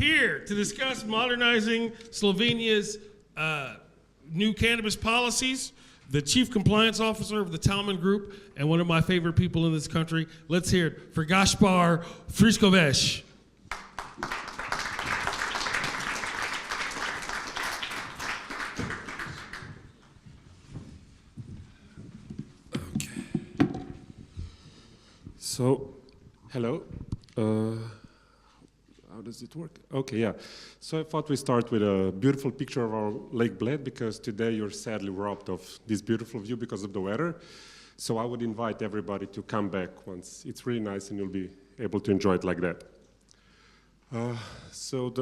here to discuss modernizing Slovenia's new cannabis policies, the Chief Compliance Officer of the Talman Group, and one of my favorite people in this country. Let's hear it for Gašper Friškovec. So, hello. How does it work? Okay, yeah. So I thought we start with a beautiful picture of our Lake Bled, because today you're sadly robbed of this beautiful view because of the weather. So I would invite everybody to come back once it's really nice and you'll be able to enjoy it like that. So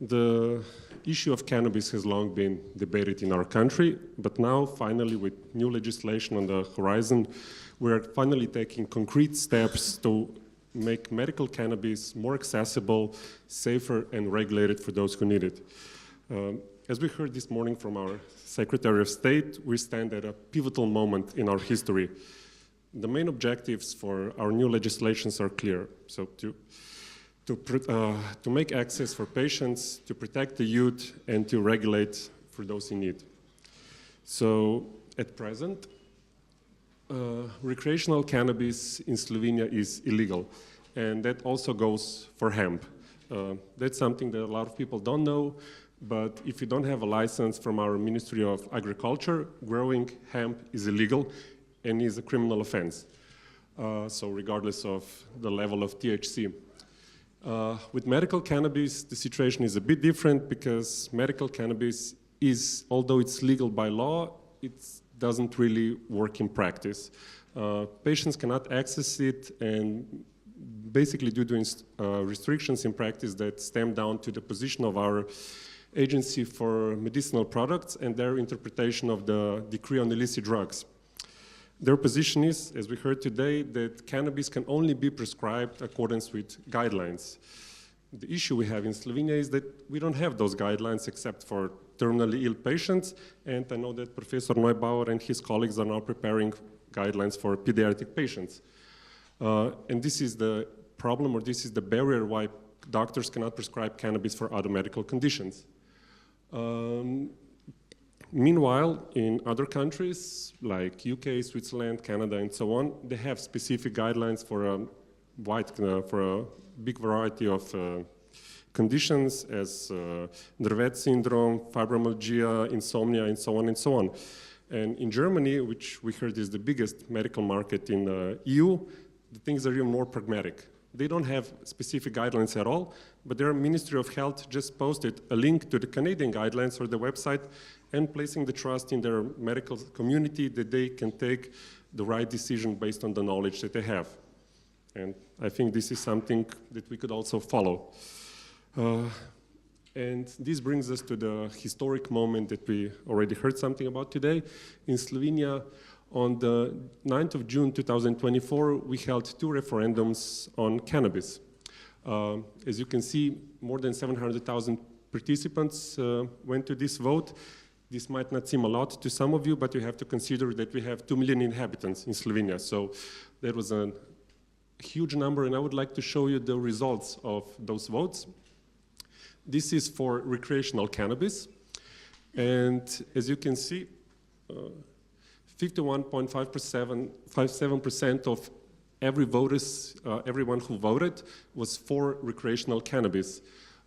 the issue of cannabis has long been debated in our country, but now finally with new legislation on the horizon, we're finally taking concrete steps to make medical cannabis more accessible, safer, and regulated for those who need it. As we heard this morning from our Secretary of State, we stand at a pivotal moment in our history. The main objectives for our new legislations are clear. So to make access for patients, to protect the youth, and to regulate for those in need. So at present, recreational cannabis in Slovenia is illegal, and that also goes for hemp. That's something that a lot of people don't know, but if you don't have a license from our Ministry of Agriculture, growing hemp is illegal and is a criminal offense. So regardless of the level of THC. With medical cannabis, the situation is a bit different, because medical cannabis is, although it's legal by law, it doesn't really work in practice. Patients cannot access it, and basically due to restrictions in practice that stem down to the position of our Agency for Medicinal Products and their interpretation of the decree on illicit drugs. Their position is, as we heard today, that cannabis can only be prescribed in accordance with guidelines. The issue we have in Slovenia is that we don't have those guidelines except for terminally ill patients, and I know that Professor Neubauer and his colleagues are now preparing guidelines for pediatric patients. And this is the problem, or this is the barrier why doctors cannot prescribe cannabis for other medical conditions. Meanwhile, in other countries like UK, Switzerland, Canada, and so on, they have specific guidelines for a big variety of conditions, as Dravet syndrome, fibromyalgia, insomnia, and so on and so on. And in Germany, which we heard is the biggest medical market in the EU, the things are even more pragmatic. They don't have specific guidelines at all, but their Ministry of Health just posted a link to the Canadian guidelines or the website, and placing the trust in their medical community that they can take the right decision based on the knowledge that they have. And I think this is something that we could also follow. And this brings us to the historic moment that we already heard something about today. In Slovenia, on the 9th of June 2024, we held 2 referendums on cannabis. As you can see, more than 700,000 participants went to this vote. This might not seem a lot to some of you, but you have to consider that we have 2 million inhabitants in Slovenia. So that was a huge number, and I would like to show you the results of those votes. This is for recreational cannabis, and as you can see, 51.57% of everyone who voted was for recreational cannabis.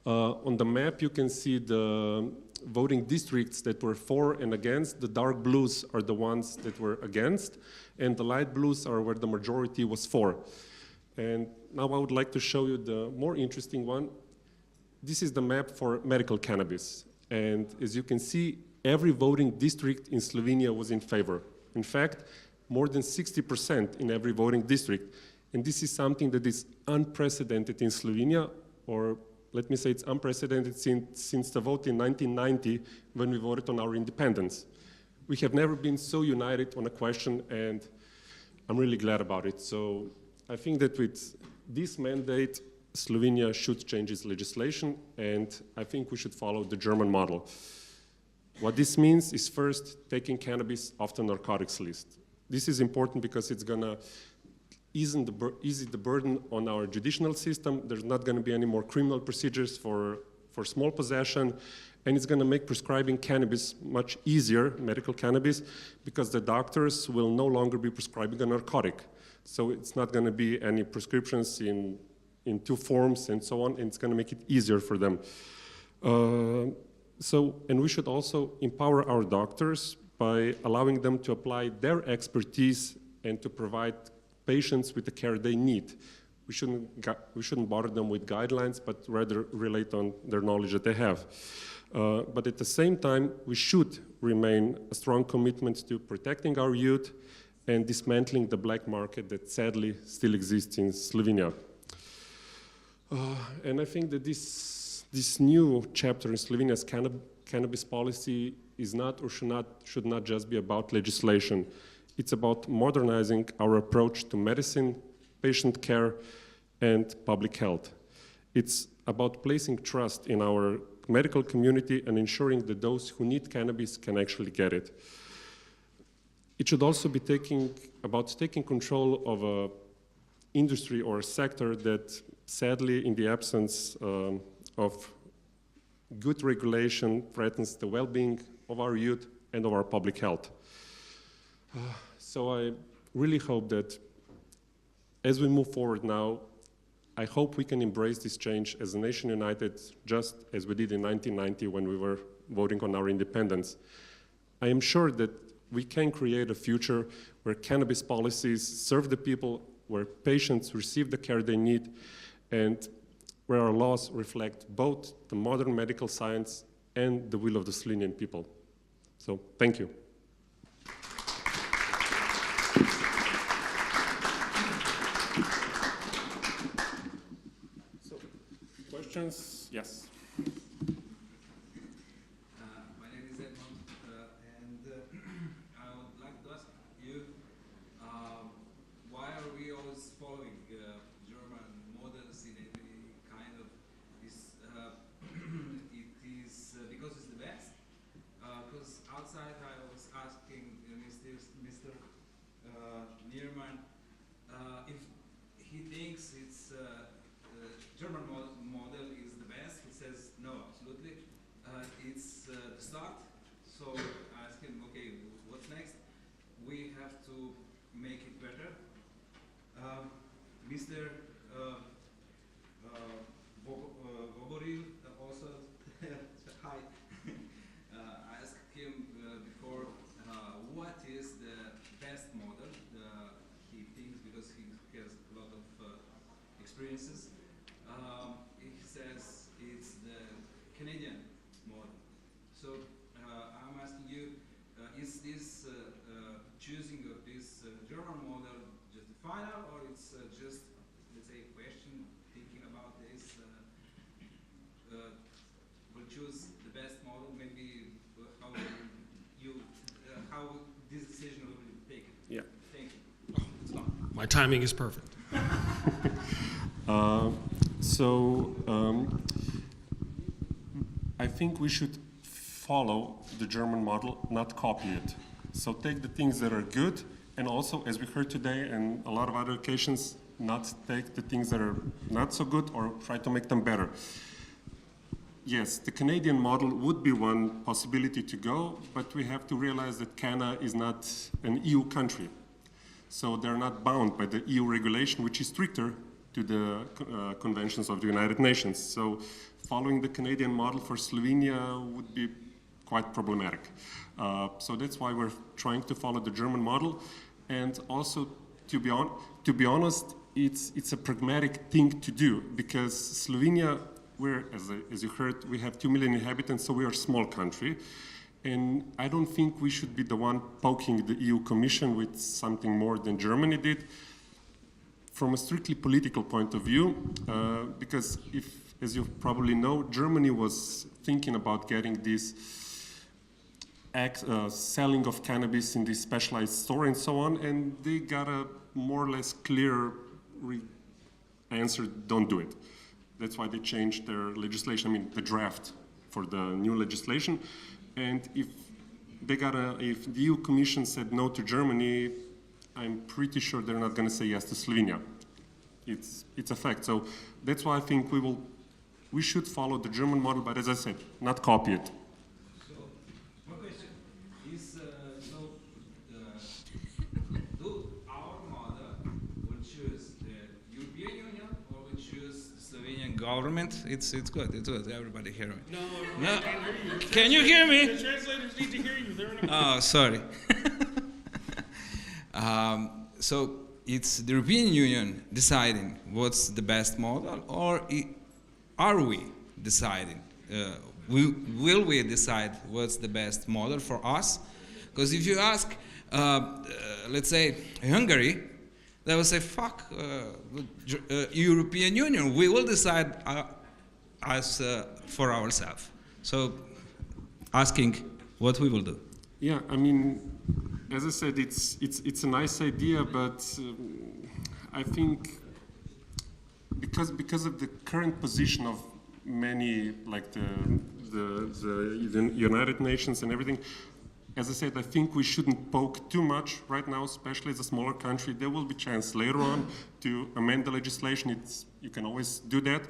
On the map, you can see the voting districts that were for and against. The dark blues are the ones that were against, and the light blues are where the majority was for. And now I would like to show you the more interesting one. This is the map for medical cannabis. And as you can see, every voting district in Slovenia was in favor. In fact, more than 60% in every voting district. And this is something that is unprecedented in Slovenia, or let me say it's unprecedented since the vote in 1990 when we voted on our independence. We have never been so united on a question, and I'm really glad about it. So I think that with this mandate, Slovenia should change its legislation, and I think we should follow the German model. What this means is first taking cannabis off the narcotics list. This is important because it's gonna easing the burden on our judicial system. There's not going to be any more criminal procedures for small possession, and it's going to make prescribing cannabis much easier, medical cannabis, because the doctors will no longer be prescribing a narcotic. So it's not going to be any prescriptions in two forms and so on, and it's going to make it easier for them. And we should also empower our doctors by allowing them to apply their expertise and to provide patients with the care they need. We shouldn't bother them with guidelines, but rather relate on their knowledge that they have. But at the same time, we should remain a strong commitment to protecting our youth and dismantling the black market that sadly still exists in Slovenia. And I think that this new chapter in Slovenia's cannabis policy is not or should not just be about legislation. It's about modernizing our approach to medicine, patient care, and public health. It's about placing trust in our medical community and ensuring that those who need cannabis can actually get it. It should also be about taking control of an industry or a sector that sadly, in the absence of good regulation, threatens the well-being of our youth and of our public health. So I really hope that as we move forward now, I hope we can embrace this change as a nation united, just as we did in 1990 when we were voting on our independence. I am sure that we can create a future where cannabis policies serve the people, where patients receive the care they need, and where our laws reflect both the modern medical science and the will of the Slovenian people. So, thank you. So, questions? Yes. My name is Edmond, and I would like to ask you, why are we always following German models in any kind of this? It is because it's the best. Because outside, I was asking Mr. Nierman if he thinks it's German model is the best. He says no, absolutely. It's the start. So I asked him, okay, what's next? We have to make it better. Mr. Voboril also, hi. I asked him before what is the best model he thinks, because he has a lot of experiences. He says it's the Canadian model. So I'm asking you, is this choosing of this German model just the final, or it's just, let's say, a question, thinking about this, we'll choose the best model, maybe how this decision will be taken? Yeah. Thank you. My timing is perfect. I think we should follow the German model, not copy it. So take the things that are good, and also, as we heard today and a lot of other occasions, not take the things that are not so good or try to make them better. Yes, the Canadian model would be one possibility to go, but we have to realize that Canada is not an EU country. So they're not bound by the EU regulation, which is stricter to the conventions of the United Nations. So following the Canadian model for Slovenia would be quite problematic. So that's why we're trying to follow the German model. And also, to be honest, it's a pragmatic thing to do, because Slovenia, as you heard, we have 2 million inhabitants, so we are a small country. And I don't think we should be the one poking the EU Commission with something more than Germany did. From a strictly political point of view, because as you probably know, Germany was thinking about getting this selling of cannabis in this specialized store and so on, and they got a more or less clear answer: don't do it. That's why they changed their legislation, I mean the draft for the new legislation. And if the EU Commission said no to Germany, I'm pretty sure they're not going to say yes to Slovenia. It's a fact. So that's why I think we should follow the German model, but as I said, not copy it. So, my question is, do our model will choose the European Union or will choose the Slovenian government? It's good. Everybody hear me. No, No. I can't hear you. Can you hear me? The translators need to hear you. They're in a Oh, sorry. So it's the European Union deciding what's the best model, or are we deciding? Will we decide what's the best model for us? Because if you ask, let's say, Hungary, they will say, fuck European Union, we will decide as for ourselves. So asking what we will do. Yeah, I mean, as I said, it's a nice idea, but I think because of the current position of many, like the United Nations and everything, as I said, I think we shouldn't poke too much right now, especially as a smaller country. There will be chance later on to amend the legislation. You can always do that,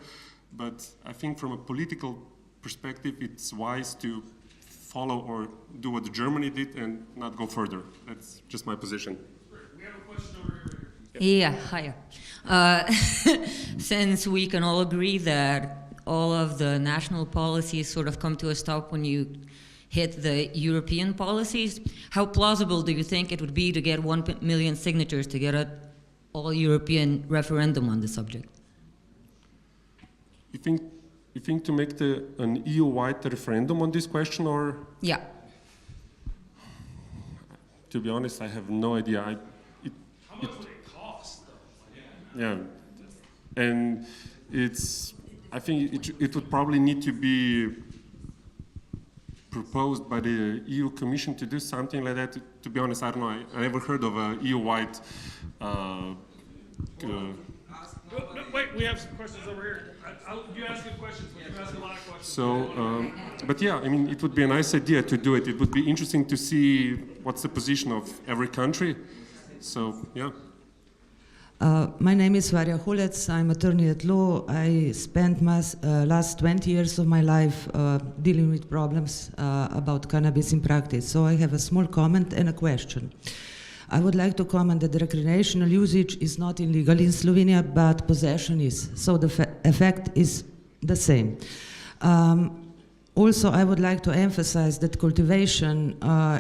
but I think from a political perspective, it's wise to follow or do what Germany did and not go further. That's just my position. We have a question over here. Yeah, hiya. Since we can all agree that all of the national policies sort of come to a stop when you hit the European policies, how plausible do you think it would be to get 1 million signatures to get an all-European referendum on the subject? You think to make an EU-wide referendum on this question, or? Yeah. To be honest, I have no idea. How much would it cost, though? Yeah, and I think it would probably need to be proposed by the EU Commission to do something like that. To be honest, I don't know. I never heard of a EU-wide. Wait, we have some questions over here. You ask good questions, but you ask a lot of questions. So, but yeah, I mean, it would be a nice idea to do it. It would be interesting to see what's the position of every country. So, yeah. My name is Varja Hulec. I'm attorney at law. I spent my last 20 years of my life dealing with problems about cannabis in practice. So I have a small comment and a question. I would like to comment that the recreational usage is not illegal in Slovenia, but possession is. So the effect is the same. Also, I would like to emphasize that cultivation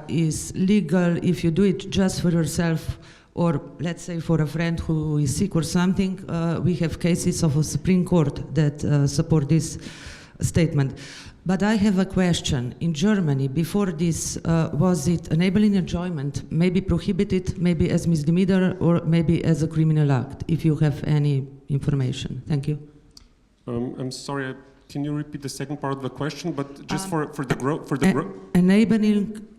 is legal if you do it just for yourself, or let's say for a friend who is sick or something. We have cases of a Supreme Court that support this statement. But I have a question. In Germany, before this, was it enabling enjoyment, maybe prohibited, maybe as misdemeanor, or maybe as a criminal act, if you have any information? Thank you. I'm sorry, can you repeat the second part of the question? But just for the growth,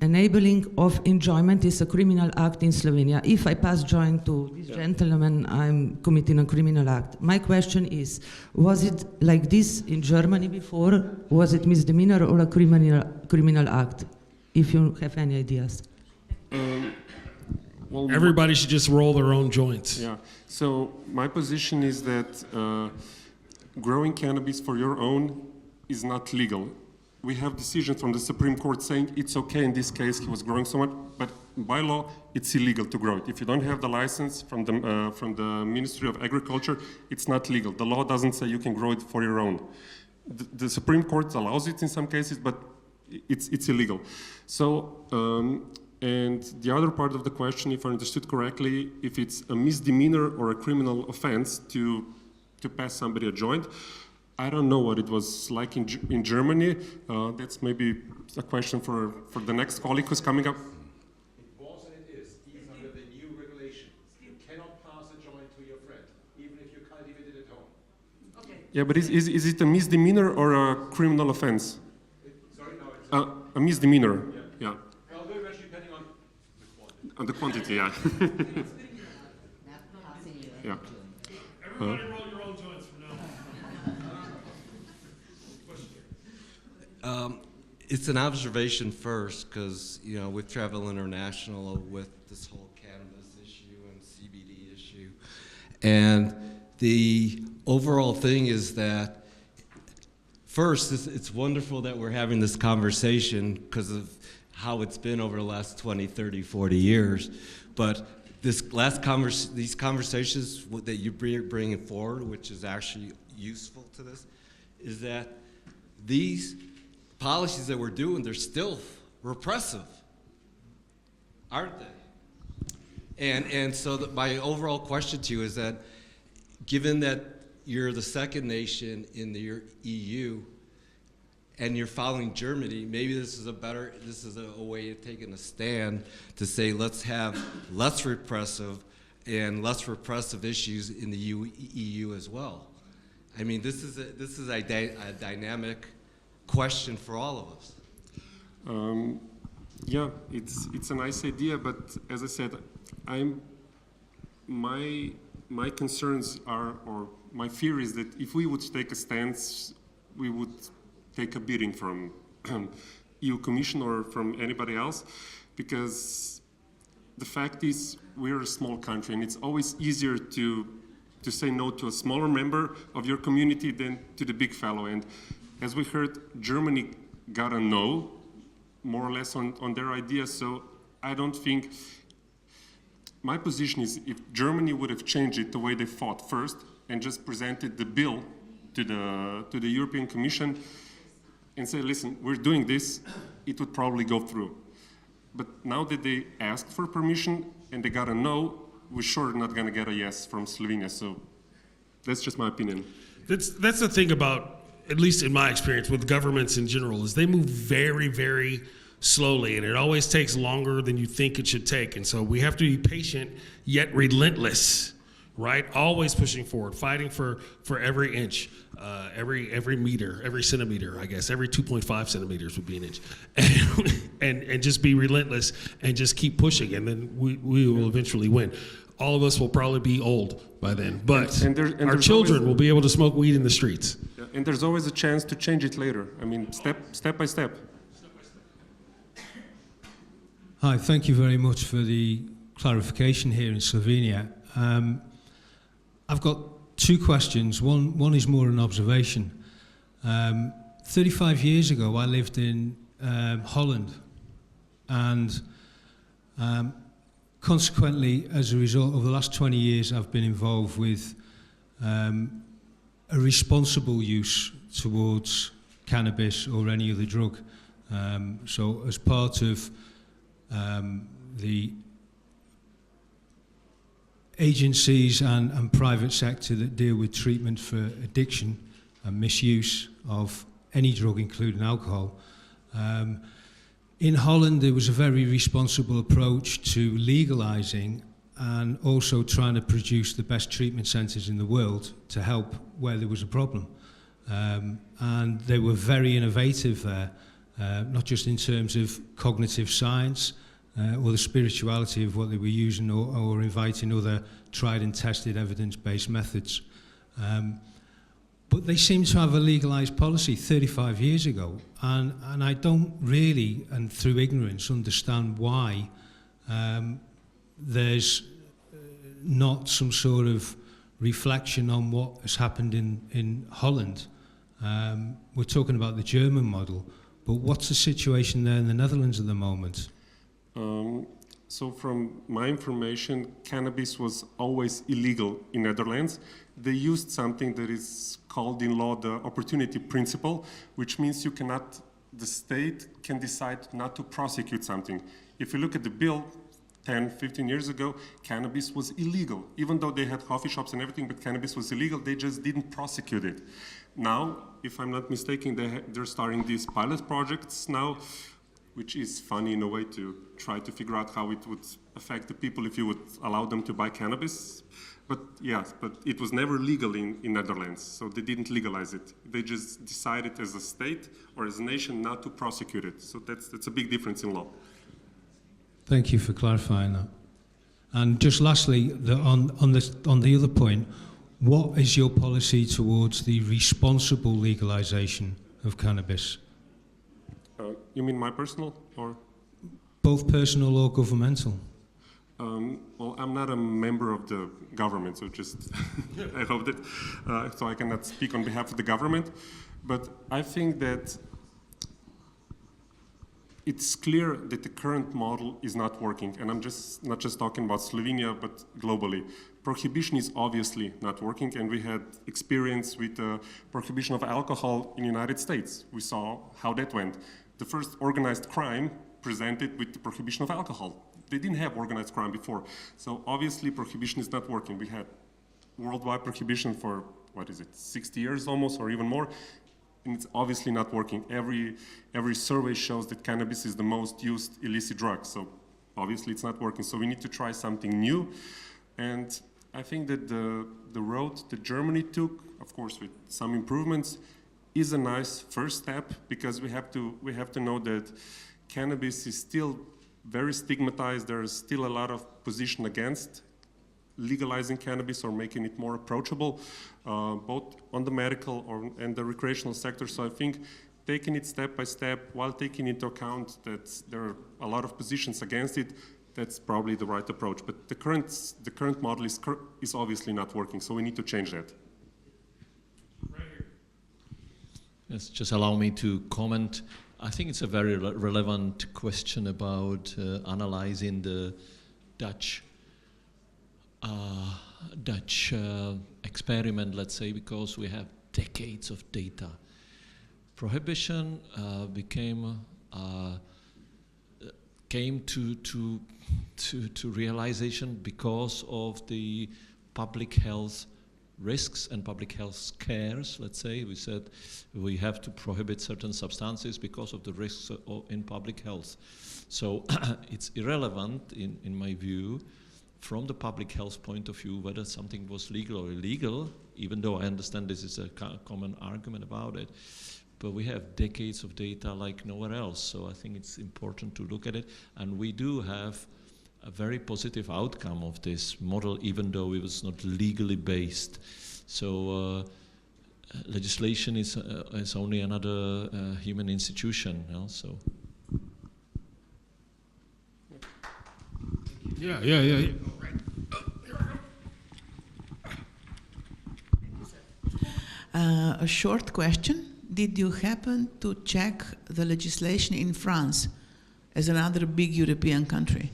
enabling of enjoyment is a criminal act in Slovenia. If I pass joint to this gentleman, I'm committing a criminal act. My question is, was it like this in Germany before? Was it misdemeanor or a criminal act? If you have any ideas. well, Everybody should just roll their own joints. Yeah. So my position is that growing cannabis for your own is not legal. We have decisions from the Supreme Court saying it's okay in this case, he was growing so much, but by law, it's illegal to grow it. If you don't have the license from the Ministry of Agriculture, it's not legal. The law doesn't say you can grow it for your own. The Supreme Court allows it in some cases, but it's illegal. So, and the other part of the question, if I understood correctly, if it's a misdemeanor or a criminal offense to pass somebody a joint, I don't know what it was like in Germany. That's maybe a question for the next colleague who's coming up. It was and it is, even under the new regulation. You cannot pass a joint to your friend, even if you cultivate it at home. Okay. Yeah, but is it a misdemeanor or a criminal offense? Sorry, no, it's A misdemeanor, yeah. well, very much depending on the quantity. On the quantity, yeah. Yeah. Everybody roll your own joints from now on. It's an observation first, because we've traveled international with this whole cannabis issue, And the overall thing is that, first, it's wonderful that we're having this conversation because of how it's been over the last 20, 30, 40 years. But these conversations that you bring forward, which is actually useful to this, is that these policies that we're doing, they're still repressive, aren't they? And so my overall question to you is that, given that you're the second nation in the EU, and you're following Germany, maybe this is a way of taking a stand to say let's have less repressive issues in the EU as well. I mean, this is a dynamic question for all of us. Yeah, it's a nice idea, but as I said, my concerns are, or my fear is that if we would take a stance, we would take a beating from EU Commission or from anybody else, because the fact is we're a small country and it's always easier to say no to a smaller member of your community than to the big fellow. And as we heard, Germany got a no, more or less on their idea, so I don't think, my position is if Germany would have changed it the way they fought first and just presented the bill to the European Commission and say, listen, we're doing this, it would probably go through. But now that they asked for permission and they got a no, we're sure not going to get a yes from Slovenia. So that's just my opinion. That's the thing about, at least in my experience with governments in general, is they move very, very slowly, and it always takes longer than you think it should take. And so we have to be patient yet relentless, right? Always pushing forward, fighting for every inch, every meter, every centimeter, I guess. Every 2.5 centimeters would be an inch. And just be relentless and just keep pushing, and then we will eventually win. All of us will probably be old by then, but and our children will be able to smoke weed in the streets. Yeah, and there's always a chance to change it later. I mean, step by step. Hi, thank you very much for the clarification here in Slovenia. I've got two questions. One is more an observation. 35 years ago, I lived in Holland, and consequently, as a result of the last 20 years, I've been involved with a responsible use towards cannabis or any other drug. So as part of the agencies and private sector that deal with treatment for addiction and misuse of any drug, including alcohol. In Holland, there was a very responsible approach to legalising and also trying to produce the best treatment centres in the world to help where there was a problem. And they were very innovative there, not just in terms of cognitive science, or the spirituality of what they were using, or inviting other tried and tested evidence-based methods. But they seem to have a legalised policy 35 years ago, and I don't really, and through ignorance, understand why there's not some sort of reflection on what has happened in Holland. We're talking about the German model, but what's the situation there in the Netherlands at the moment? So from my information, cannabis was always illegal in Netherlands. They used something that is called in law the opportunity principle, which means the state can decide not to prosecute something. If you look at the bill 10, 15 years ago, cannabis was illegal. Even though they had coffee shops and everything, but cannabis was illegal, they just didn't prosecute it. Now, if I'm not mistaken, they're starting these pilot projects now, which is funny in a way to try to figure out how it would affect the people if you would allow them to buy cannabis. But yes, but it was never legal in Netherlands, so they didn't legalize it. They just decided as a state or as a nation not to prosecute it. So that's a big difference in law. Thank you for clarifying that. And just lastly, on the other point, what is your policy towards the responsible legalization of cannabis? You mean my personal or? Both personal or governmental. Well, I'm not a member of the government, so just I hope that, so I cannot speak on behalf of the government. But I think that it's clear that the current model is not working, and I'm just not just talking about Slovenia, but globally. Prohibition is obviously not working, and we had experience with the prohibition of alcohol in the United States. We saw how that went. The first organized crime presented with the prohibition of alcohol. They didn't have organized crime before. So obviously prohibition is not working. We had worldwide prohibition for, 60 years almost, or even more, and it's obviously not working. Every survey shows that cannabis is the most used illicit drug, so obviously it's not working. So we need to try something new, and I think that the road that Germany took, of course with some improvements, is a nice first step, because we have to know that cannabis is still very stigmatized. There is still a lot of position against legalizing cannabis or making it more approachable, both on the medical and the recreational sector. So I think taking it step by step, while taking into account that there are a lot of positions against it, that's probably the right approach. But the current model is obviously not working, so we need to change that. Right here. Yes, just allow me to comment. I think it's a very relevant question about analyzing the Dutch experiment, let's say, because we have decades of data. Prohibition came to realization because of the public health risks and public health scares, let's say. We said we have to prohibit certain substances because of the risks in public health. So it's irrelevant, in my view, from the public health point of view, whether something was legal or illegal, even though I understand this is a common argument about it. But we have decades of data like nowhere else, so I think it's important to look at it. And we do have a very positive outcome of this model, even though it was not legally based. So legislation is only another human institution. So. Yeah. A short question. Did you happen to check the legislation in France as another big European country?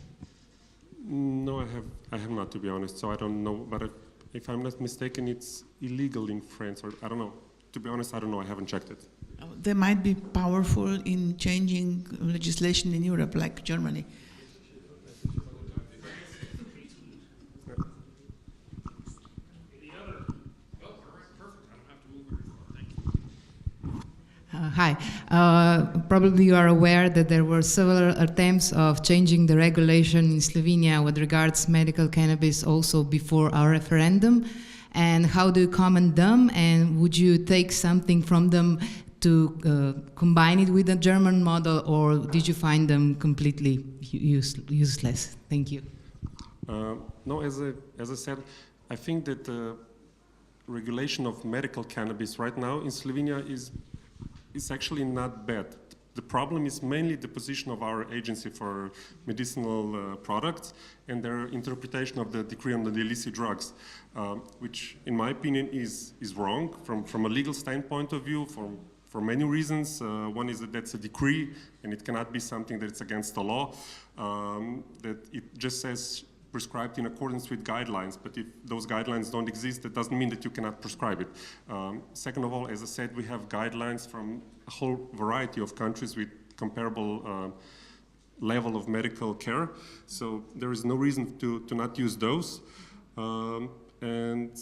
No, I have not, to be honest, so I don't know, but if I'm not mistaken, it's illegal in France, or I don't know. To be honest, I don't know, I haven't checked it. They might be powerful in changing legislation in Europe, like Germany. Hi. Probably you are aware that there were several attempts of changing the regulation in Slovenia with regards medical cannabis also before our referendum. And how do you comment them? And would you take something from them to combine it with the German model, or did you find them completely useless? Thank you. No, as I said, I think that the regulation of medical cannabis right now in Slovenia is actually not bad. The problem is mainly the position of our agency for medicinal products and their interpretation of the decree on the illicit drugs, which in my opinion is wrong from a legal standpoint of view for many reasons. One is that that's a decree and it cannot be something that's against the law, that it just says prescribed in accordance with guidelines, but if those guidelines don't exist, that doesn't mean that you cannot prescribe it. Second of all, as I said, we have guidelines from a whole variety of countries with comparable level of medical care, so there is no reason to not use those. And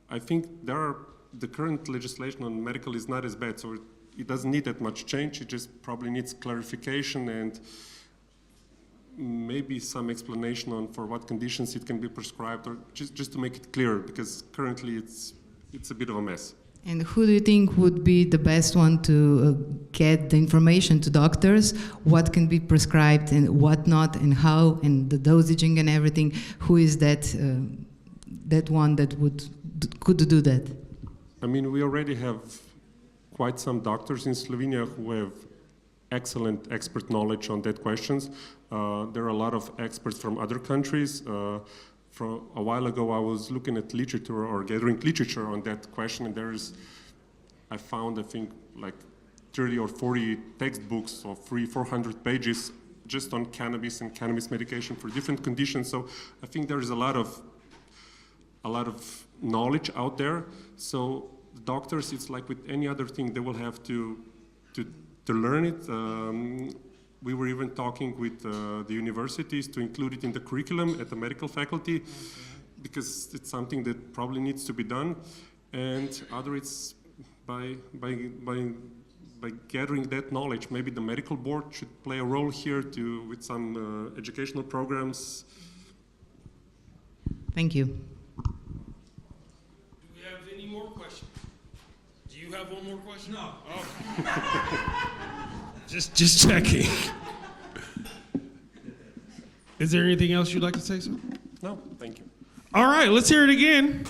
I think the current legislation on medical is not as bad, so it doesn't need that much change, it just probably needs clarification and maybe some explanation on for what conditions it can be prescribed, or just to make it clear, because currently it's a bit of a mess. And who do you think would be the best one to get the information to doctors, what can be prescribed and what not, and how, and the dosaging and everything? Who is that one that could do that? I mean, we already have quite some doctors in Slovenia who have excellent expert knowledge on that questions. There are a lot of experts from other countries. From a while ago, I was looking at literature or gathering literature on that question, and I found, I think, like 30 or 40 textbooks of 400 pages just on cannabis and cannabis medication for different conditions. So I think there is a lot of knowledge out there. So the doctors, it's like with any other thing, they will have to learn it. We were even talking with the universities to include it in the curriculum at the medical faculty, because it's something that probably needs to be done. And other, it's by gathering that knowledge. Maybe the medical board should play a role here with some educational programs. Thank you. Do we have any more questions? Do you have one more question? No. Oh. Just checking. Is there anything else you'd like to say, sir? No, thank you. All right, let's hear it again.